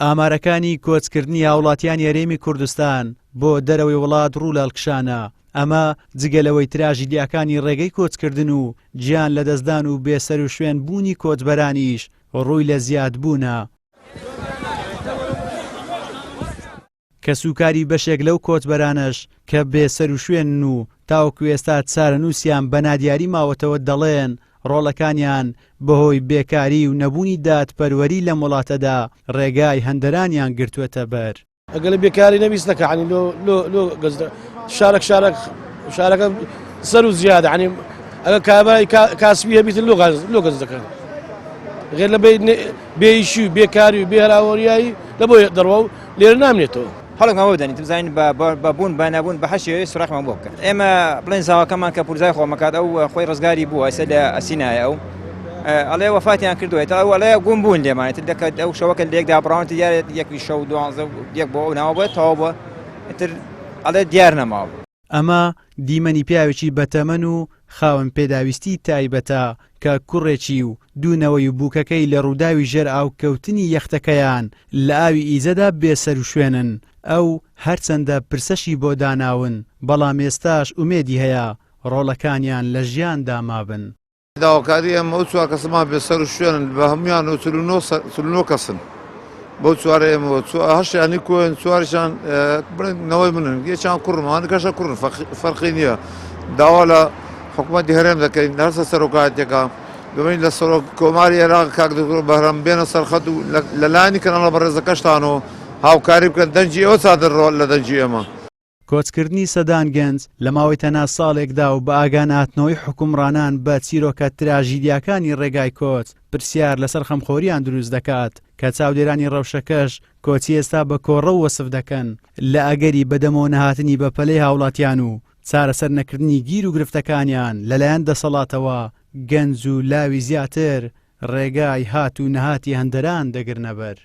ئامارەکانی کۆچکردنی هاوڵاتیان یاریمی کوردستان بۆ دەرەوەی وڵات ڕوو لاڵکشانە. ئەمە جگەلەوەی تراژیدیاکانی ڕێگەی کۆچکردن و گیان لە دەستدان و بێسەر و شوێن بوونی کۆچبەرانیش ڕووی لە زیادبوونە. کە سوکاری بەشێک لەو کۆچبەرانش کە بێسەر و شوێن و تاوەکو ئێستا چارەنووسیان بە نادیاری ماوەتەوە دەڵێن ڕۆڵەکانیان بەهۆی بێکاری و نەبوونی دادپەروەری لە وڵاتەدا ڕێگای هەندەرانیان گرتووەتە بەر. ئەگەر لە بێکاری نەویستەکە عنی شارەکە سەر و زیادە عنی ئەگە کابرای کاسبی هەبیتن لۆ گەز دەکەن غێر لە بێئیشی و بێکاری و بێهراوەریایی لە بۆ دەڕەوە و لێرە نامنێتەوە. هەڵێکمان بۆ بدەنیت بزانین بەبوون بە نەبوون بە هەشێوەی سوراخمان بۆ بکەن. ئێمە بڵێن زاواکەمان کە پورزای خۆمەکات ئەو خۆی ڕزگاری بووە ئەسە لە ئەسینایە ئەو ئەڵێ وەفاتیان کردوێتە ئەو ئەڵێ گوم بوون لێمانێت دەکات ئەو شەوەکە لێکدا بڕاونت دیارێت یەکی شەو 12 بۆ ئەو ناوە بێت تەواو بە ئیتر ئەڵێ دیار نەماوە. ئەمە دیمەنی پیاوێکی بەتەمەن و خاوەن پێداویستی تایبەتە کە کوڕێکی و دوونەوەی و بووکەکەی لە ڕووداوی ژێر ئاوکەوتنی یەختەکەیان لە ئاوی ئیزەدا بێسەر و شوێنن. ئەو هەرچەندە پرسەشی بۆ داناون بەڵام ئێستاش ئومێدی هەیە ڕۆڵەکانیان لە ژیاندا مابن. داواکاری ئەمە ئەو چوار کەسەمان بێسەر و شوێنن بە هەمویان و 49 کەسن بۆ چوارە ئێمەوە هەشتیانی کۆن چواریشان بڵێنەوەی منن یەکیان کوڕمان کەشە کوڕن فەرقی نییە. داوا لە حکوومەتی هەرێم دەکەین هەرسە سەرۆکاتێکە ببین لە کۆماری عێراق کاک دکتۆر بەهرام بێنە سەرخەت و لەلایەنی کەناڵە بەڕێزەکەشتانەوە هاوکاری بکەن دەنجی ئەوە چادر ڕۆڵ لە دەنجی ئێمە. کۆچکردنی سەدان گەنج لە ماوەی تەنها ساڵێکدا و بە ئاگاناتنەوەی حکومڕانان بە چیرۆکە تراژیدیاکانی ڕێگای کۆچ پرسیار لەسەر خەمخۆریان دروست دەکات کە چاودێرانی ڕەوشەکەش کۆچی ئێستا بە کۆڕە وەسف دەکەن لە ئەگەری بەدەمەوە نەهاتنی بە پەلەی هاوڵاتیان و چارەسەر نەکردنی گیر و گرفتەکانیان لەلایەن دەسەڵاتەوە گەنج و لاوی زیاتر ڕێگای هات و نەهاتی هەندەران دەگرنە بەر.